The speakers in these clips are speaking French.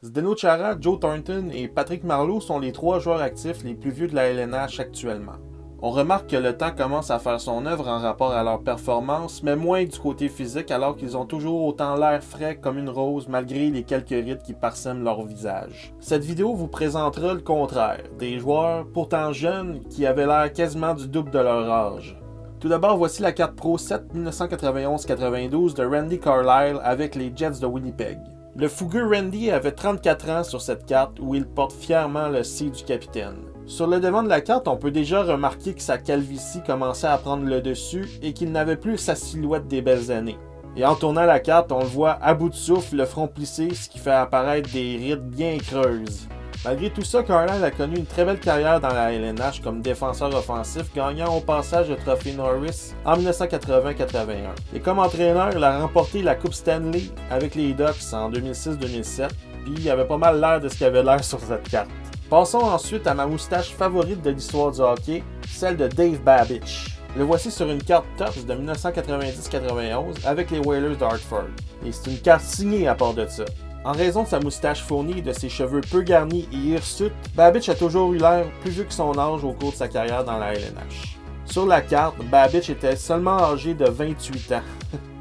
Zdeno Chara, Joe Thornton et Patrick Marleau sont les 3 joueurs actifs les plus vieux de la LNH actuellement. On remarque que le temps commence à faire son œuvre en rapport à leur performance, mais moins du côté physique alors qu'ils ont toujours autant l'air frais comme une rose malgré les quelques rides qui parsèment leur visage. Cette vidéo vous présentera le contraire, des joueurs pourtant jeunes qui avaient l'air quasiment du double de leur âge. Tout d'abord, voici la carte Pro 7 1991-92 de Randy Carlyle avec les Jets de Winnipeg. Le fougueux Randy avait 34 ans sur cette carte où il porte fièrement le C du capitaine. Sur le devant de la carte, on peut déjà remarquer que sa calvitie commençait à prendre le dessus et qu'il n'avait plus sa silhouette des belles années. Et en tournant la carte, on le voit à bout de souffle, le front plissé, ce qui fait apparaître des rides bien creuses. Malgré tout ça, Carlyle a connu une très belle carrière dans la LNH comme défenseur offensif, gagnant au passage le trophée Norris en 1980-81. Et comme entraîneur, il a remporté la Coupe Stanley avec les Ducks en 2006-2007, puis il avait pas mal l'air de ce qu'il avait l'air sur cette carte. Passons ensuite à ma moustache favorite de l'histoire du hockey, celle de Dave Babich. Le voici sur une carte Topps de 1990-91 avec les Whalers de Hartford. Et c'est une carte signée à part de ça. En raison de sa moustache fournie et de ses cheveux peu garnis et hirsutes, Babich a toujours eu l'air plus vieux que son âge au cours de sa carrière dans la LNH. Sur la carte, Babich était seulement âgé de 28 ans.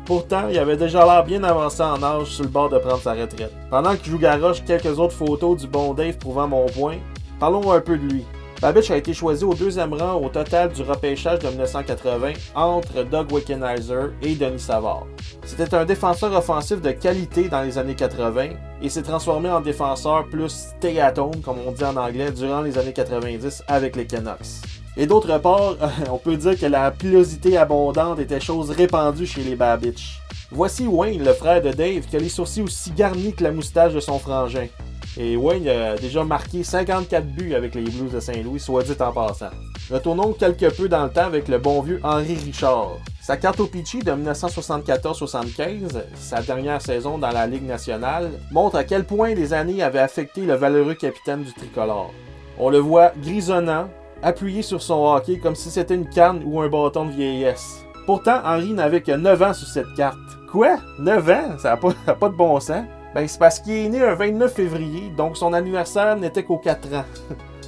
Pourtant, il avait déjà l'air bien avancé en âge sur le bord de prendre sa retraite. Pendant que je vous garoche quelques autres photos du bon Dave prouvant mon point, parlons un peu de lui. Babich a été choisi au 2e rang au total du repêchage de 1980 entre Doug Wickenheiser et Denis Savard. C'était un défenseur offensif de qualité dans les années 80 et s'est transformé en défenseur plus stay at home, comme on dit en anglais, durant les années 90 avec les Canucks. Et d'autre part, on peut dire que la pilosité abondante était chose répandue chez les Babich. Voici Wayne, le frère de Dave, qui a les sourcils aussi garnis que la moustache de son frangin. Et Wayne a déjà marqué 54 buts avec les Blues de Saint-Louis, soit dit en passant. Retournons quelque peu dans le temps avec le bon vieux Henri Richard. Sa carte au Peachy de 1974-75, sa dernière saison dans la Ligue nationale, montre à quel point les années avaient affecté le valeureux capitaine du tricolore. On le voit grisonnant, appuyé sur son hockey comme si c'était une canne ou un bâton de vieillesse. Pourtant, Henri n'avait que 9 ans sur cette carte. Quoi? 9 ans? Ça n'a pas de bon sens. Ben, c'est parce qu'il est né un 29 février, donc son anniversaire n'était qu'aux 4 ans.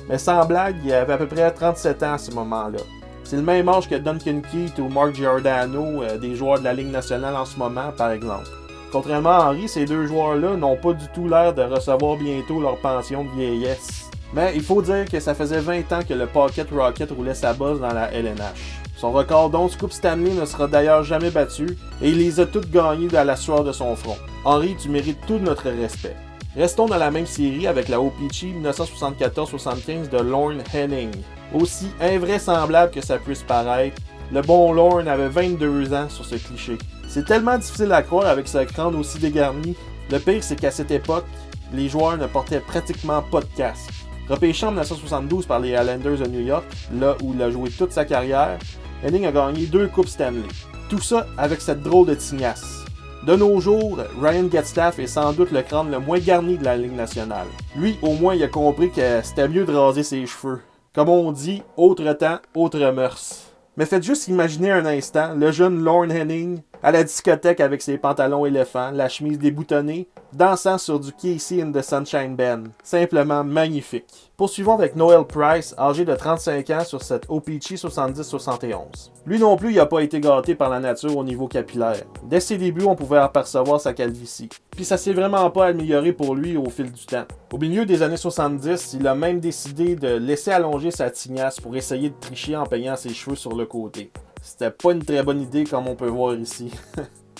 Mais sans blague, il avait à peu près 37 ans à ce moment-là. C'est le même âge que Duncan Keith ou Mark Giordano, des joueurs de la Ligue nationale en ce moment, par exemple. Contrairement à Henri, ces deux joueurs-là n'ont pas du tout l'air de recevoir bientôt leur pension de vieillesse. Mais il faut dire que ça faisait 20 ans que le Pocket Rocket roulait sa bosse dans la LNH. Son record d'11 Coupes Stanley ne sera d'ailleurs jamais battu et il les a toutes gagnées à la sueur de son front. Henri, tu mérites tout notre respect. Restons dans la même série avec la O-Pee-Chee 1974-75 de Lorne Henning. Aussi invraisemblable que ça puisse paraître, le bon Lorne avait 22 ans sur ce cliché. C'est tellement difficile à croire avec ce crâne aussi dégarni. Le pire, c'est qu'à cette époque, les joueurs ne portaient pratiquement pas de casque. Repêché en 1972 par les Islanders de New York, là où il a joué toute sa carrière, Henning a gagné 2 Coupes Stanley. Tout ça avec cette drôle de tignasse. De nos jours, Ryan Getzlaf est sans doute le crâne le moins garni de la Ligue nationale. Lui, au moins, il a compris que c'était mieux de raser ses cheveux. Comme on dit, autre temps, autre mœurs. Mais faites juste imaginer un instant le jeune Lorne Henning à la discothèque avec ses pantalons éléphants, la chemise déboutonnée, dansant sur du Casey and the Sunshine Band. Simplement magnifique. Poursuivons avec Noel Price, âgé de 35 ans sur cette O-Pee-Chee 70-71. Lui non plus, il n'a pas été gâté par la nature au niveau capillaire. Dès ses débuts, on pouvait apercevoir sa calvitie. Puis ça s'est vraiment pas amélioré pour lui au fil du temps. Au milieu des années 70, il a même décidé de laisser allonger sa tignasse pour essayer de tricher en peignant ses cheveux sur le côté. C'était pas une très bonne idée comme on peut voir ici.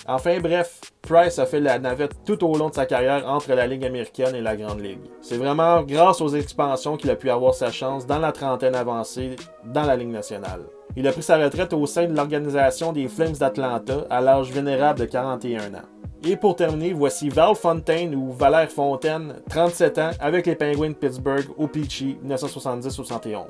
Enfin bref, Price a fait la navette tout au long de sa carrière entre la Ligue américaine et la Grande Ligue. C'est vraiment grâce aux expansions qu'il a pu avoir sa chance dans la trentaine avancée dans la Ligue nationale. Il a pris sa retraite au sein de l'organisation des Flames d'Atlanta à l'âge vénérable de 41 ans. Et pour terminer, voici Val Fontaine ou Valère Fontaine, 37 ans, avec les Penguins de Pittsburgh au Peachy 1970-71.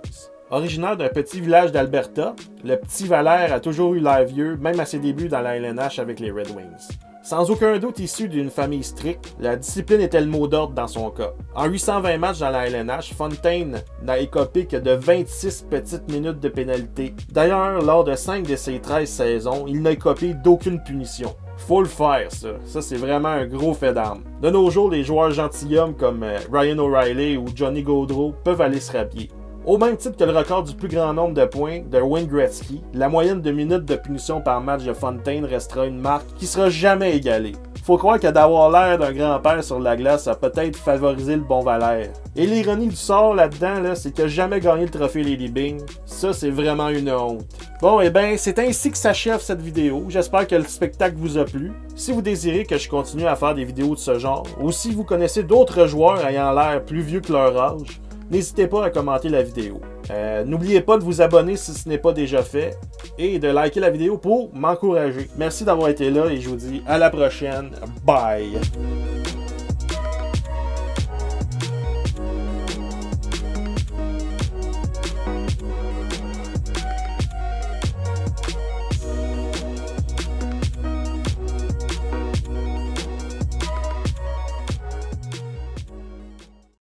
Originaire d'un petit village d'Alberta, le petit Valère a toujours eu l'air vieux, même à ses débuts dans la LNH avec les Red Wings. Sans aucun doute issu d'une famille stricte, la discipline était le mot d'ordre dans son cas. En 820 matchs dans la LNH, Fontaine n'a écopé que de 26 petites minutes de pénalité. D'ailleurs, lors de 5 de ses 13 saisons, il n'a écopé d'aucune punition. Faut le faire, ça. Ça, c'est vraiment un gros fait d'armes. De nos jours, les joueurs gentilshommes comme Ryan O'Reilly ou Johnny Gaudreau peuvent aller se rhabiller. Au même titre que le record du plus grand nombre de points de Wayne Gretzky, la moyenne de minutes de punition par match de Fontaine restera une marque qui sera jamais égalée. Faut croire que d'avoir l'air d'un grand-père sur la glace a peut-être favorisé le bon Valère. Et l'ironie du sort là-dedans, là, c'est qu'il n'a jamais gagné le trophée Lady Byng. Ça, c'est vraiment une honte. Bon, et ben, c'est ainsi que s'achève cette vidéo. J'espère que le spectacle vous a plu. Si vous désirez que je continue à faire des vidéos de ce genre, ou si vous connaissez d'autres joueurs ayant l'air plus vieux que leur âge, n'hésitez pas à commenter la vidéo. N'oubliez pas de vous abonner si ce n'est pas déjà fait et de liker la vidéo pour m'encourager. Merci d'avoir été là et je vous dis à la prochaine. Bye!